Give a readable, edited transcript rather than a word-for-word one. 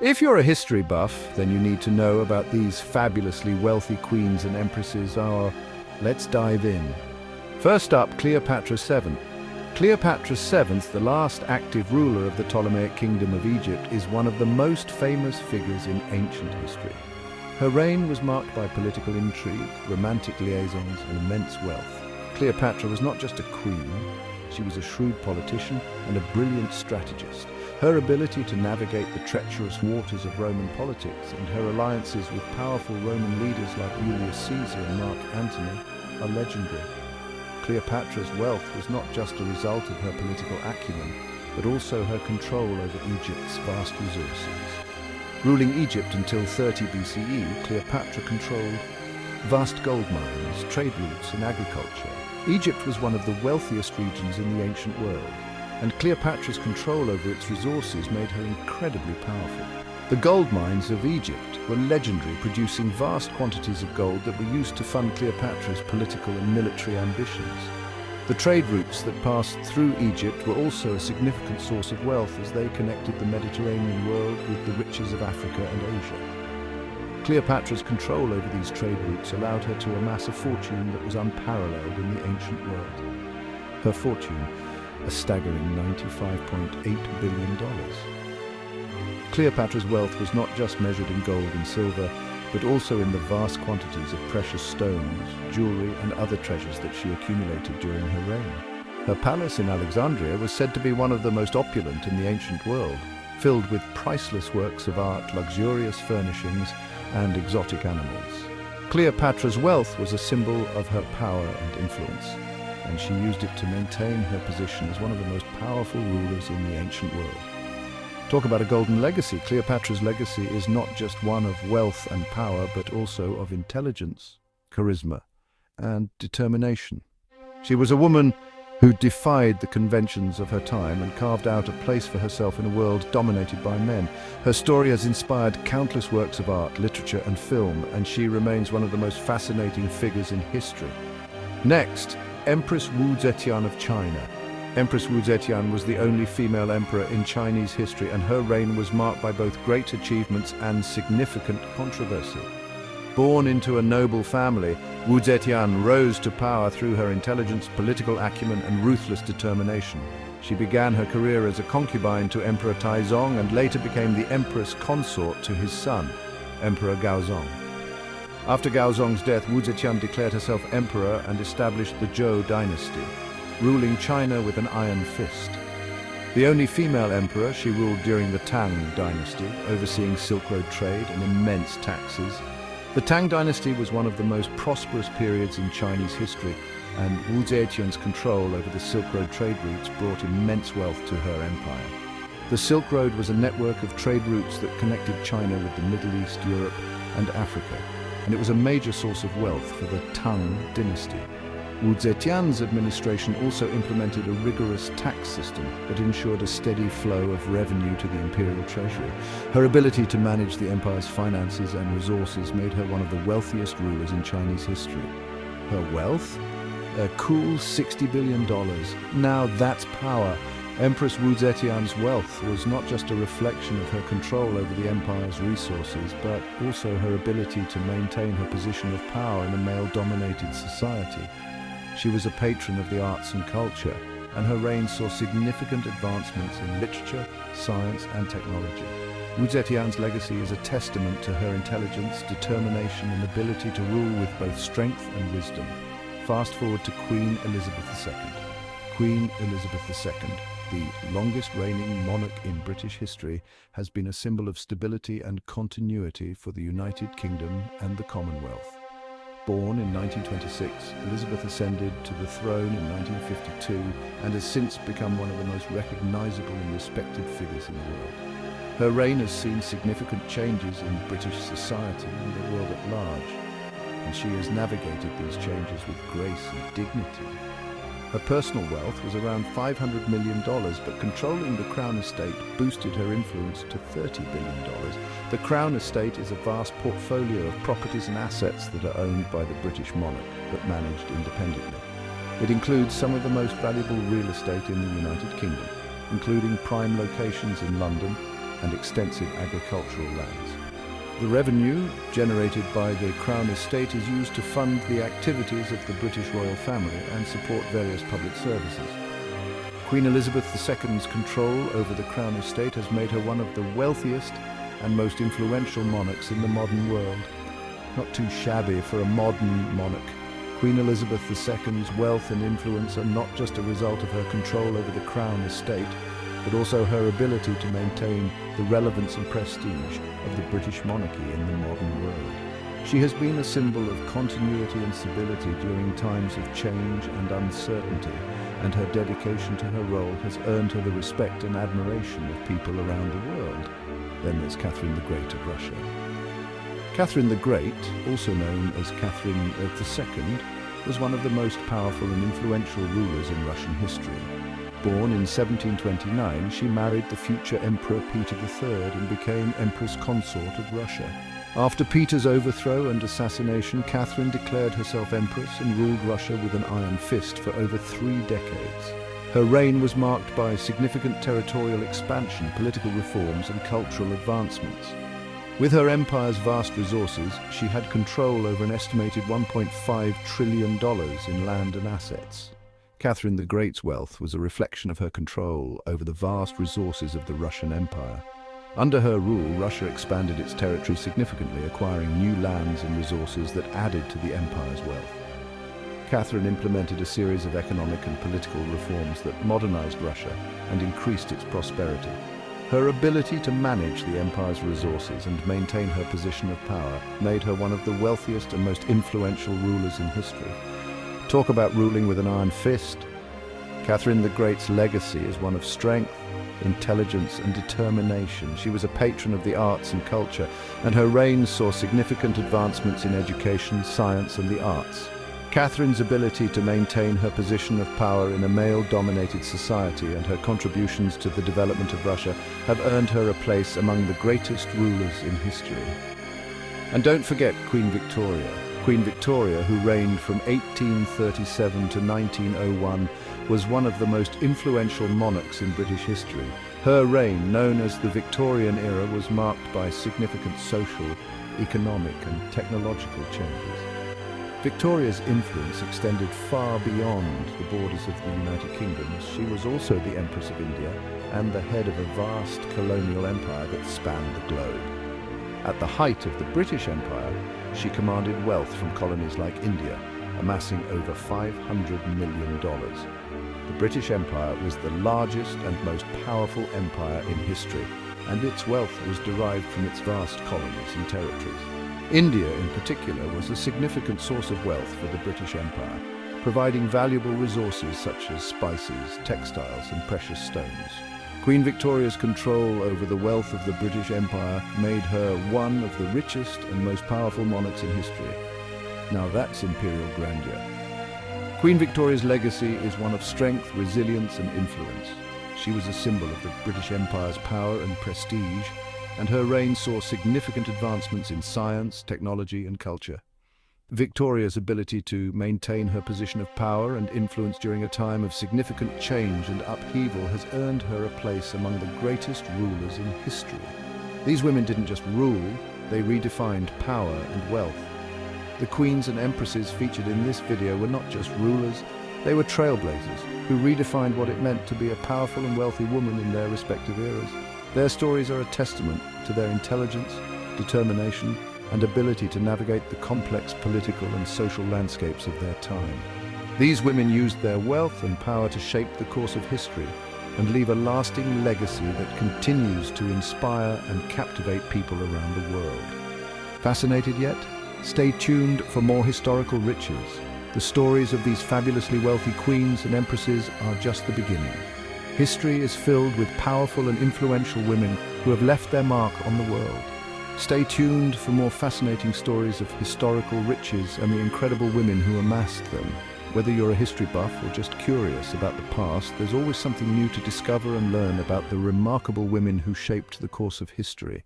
If you're a history buff, then you need to know about these fabulously wealthy queens and empresses. Let's dive in. First up, Cleopatra VII. Cleopatra VII, the last active ruler of the Ptolemaic Kingdom of Egypt, is one of the most famous figures in ancient history. Her reign was marked by political intrigue, romantic liaisons, and immense wealth. Cleopatra was not just a queen, she was a shrewd politician and a brilliant strategist. Her ability to navigate the treacherous waters of Roman politics and her alliances with powerful Roman leaders like Julius Caesar and Mark Antony are legendary. Cleopatra's wealth was not just a result of her political acumen, but also her control over Egypt's vast resources. Ruling Egypt until 30 BCE, Cleopatra controlled vast gold mines, trade routes, and agriculture. Egypt was one of the wealthiest regions in the ancient world, and Cleopatra's control over its resources made her incredibly powerful. The gold mines of Egypt were legendary, producing vast quantities of gold that were used to fund Cleopatra's political and military ambitions. The trade routes that passed through Egypt were also a significant source of wealth as they connected the Mediterranean world with the riches of Africa and Asia. Cleopatra's control over these trade routes allowed her to amass a fortune that was unparalleled in the ancient world. Her fortune, a staggering $95.8 billion. Cleopatra's wealth was not just measured in gold and silver, but also in the vast quantities of precious stones, jewelry, and other treasures that she accumulated during her reign. Her palace in Alexandria was said to be one of the most opulent in the ancient world, filled with priceless works of art, luxurious furnishings, and exotic animals. Cleopatra's wealth was a symbol of her power and influence, and she used it to maintain her position as one of the most powerful rulers in the ancient world. Talk about a golden legacy. Cleopatra's legacy is not just one of wealth and power, but also of intelligence, charisma, and determination. She was a woman who defied the conventions of her time and carved out a place for herself in a world dominated by men. Her story has inspired countless works of art, literature, and film, and she remains one of the most fascinating figures in history. Next, Empress Wu Zetian of China. Empress Wu Zetian was the only female emperor in Chinese history, and her reign was marked by both great achievements and significant controversy. Born into a noble family, Wu Zetian rose to power through her intelligence, political acumen, and ruthless determination. She began her career as a concubine to Emperor Taizong and later became the empress consort to his son, Emperor Gaozong. After Gaozong's death, Wu Zetian declared herself emperor and established the Zhou dynasty, ruling China with an iron fist. The only female emperor, she ruled during the Tang dynasty, overseeing Silk Road trade and immense taxes. The Tang dynasty was one of the most prosperous periods in Chinese history, and Wu Zetian's control over the Silk Road trade routes brought immense wealth to her empire. The Silk Road was a network of trade routes that connected China with the Middle East, Europe, and Africa, and it was a major source of wealth for the Tang dynasty. Wu Zetian's administration also implemented a rigorous tax system that ensured a steady flow of revenue to the imperial treasury. Her ability to manage the empire's finances and resources made her one of the wealthiest rulers in Chinese history. Her wealth? A cool $60 billion. Now that's power. Empress Wu Zetian's wealth was not just a reflection of her control over the empire's resources, but also her ability to maintain her position of power in a male-dominated society. She was a patron of the arts and culture, and her reign saw significant advancements in literature, science, and technology. Wu Zetian's legacy is a testament to her intelligence, determination, and ability to rule with both strength and wisdom. Fast forward to Queen Elizabeth II. Queen Elizabeth II, the longest reigning monarch in British history, has been a symbol of stability and continuity for the United Kingdom and the Commonwealth. Born in 1926, Elizabeth ascended to the throne in 1952 and has since become one of the most recognizable and respected figures in the world. Her reign has seen significant changes in British society and the world at large, and she has navigated these changes with grace and dignity. Her personal wealth was around $500 million, but controlling the Crown Estate boosted her influence to $30 billion. The Crown Estate is a vast portfolio of properties and assets that are owned by the British monarch, but managed independently. It includes some of the most valuable real estate in the United Kingdom, including prime locations in London, and extensive agricultural lands. The revenue generated by the Crown Estate is used to fund the activities of the British royal family and support various public services. Queen Elizabeth II's control over the Crown Estate has made her one of the wealthiest and most influential monarchs in the modern world. Not too shabby for a modern monarch. Queen Elizabeth II's wealth and influence are not just a result of her control over the Crown Estate, but also her ability to maintain the relevance and prestige of the British monarchy in the modern world. She has been a symbol of continuity and stability during times of change and uncertainty, and her dedication to her role has earned her the respect and admiration of people around the world. Then there's Catherine the Great of Russia. Catherine the Great, also known as Catherine II, was one of the most powerful and influential rulers in Russian history. Born in 1729, she married the future Emperor Peter III and became Empress Consort of Russia. After Peter's overthrow and assassination, Catherine declared herself Empress and ruled Russia with an iron fist for over 3 decades. Her reign was marked by significant territorial expansion, political reforms, and cultural advancements. With her empire's vast resources, she had control over an estimated $1.5 trillion in land and assets. Catherine the Great's wealth was a reflection of her control over the vast resources of the Russian Empire. Under her rule, Russia expanded its territory significantly, acquiring new lands and resources that added to the empire's wealth. Catherine implemented a series of economic and political reforms that modernized Russia and increased its prosperity. Her ability to manage the empire's resources and maintain her position of power made her one of the wealthiest and most influential rulers in history. Talk about ruling with an iron fist. Catherine the Great's legacy is one of strength, intelligence, and determination. She was a patron of the arts and culture, and her reign saw significant advancements in education, science, and the arts. Catherine's ability to maintain her position of power in a male-dominated society and her contributions to the development of Russia have earned her a place among the greatest rulers in history. And don't forget Queen Victoria. Queen Victoria, who reigned from 1837 to 1901, was one of the most influential monarchs in British history. Her reign, known as the Victorian era, was marked by significant social, economic, and technological changes. Victoria's influence extended far beyond the borders of the United Kingdom. She was also the Empress of India and the head of a vast colonial empire that spanned the globe. At the height of the British Empire, she commanded wealth from colonies like India, amassing over $500 million. The British Empire was the largest and most powerful empire in history, and its wealth was derived from its vast colonies and territories. India, in particular, was a significant source of wealth for the British Empire, providing valuable resources such as spices, textiles, and precious stones. Queen Victoria's control over the wealth of the British Empire made her one of the richest and most powerful monarchs in history. Now that's imperial grandeur. Queen Victoria's legacy is one of strength, resilience, and influence. She was a symbol of the British Empire's power and prestige, and her reign saw significant advancements in science, technology, and culture. Victoria's ability to maintain her position of power and influence during a time of significant change and upheaval has earned her a place among the greatest rulers in history. These women didn't just rule, they redefined power and wealth. The queens and empresses featured in this video were not just rulers, they were trailblazers who redefined what it meant to be a powerful and wealthy woman in their respective eras. Their stories are a testament to their intelligence, determination, and ability to navigate the complex political and social landscapes of their time. These women used their wealth and power to shape the course of history and leave a lasting legacy that continues to inspire and captivate people around the world. Fascinated yet? Stay tuned for more historical riches. The stories of these fabulously wealthy queens and empresses are just the beginning. History is filled with powerful and influential women who have left their mark on the world. Stay tuned for more fascinating stories of historical riches and the incredible women who amassed them. Whether you're a history buff or just curious about the past, there's always something new to discover and learn about the remarkable women who shaped the course of history.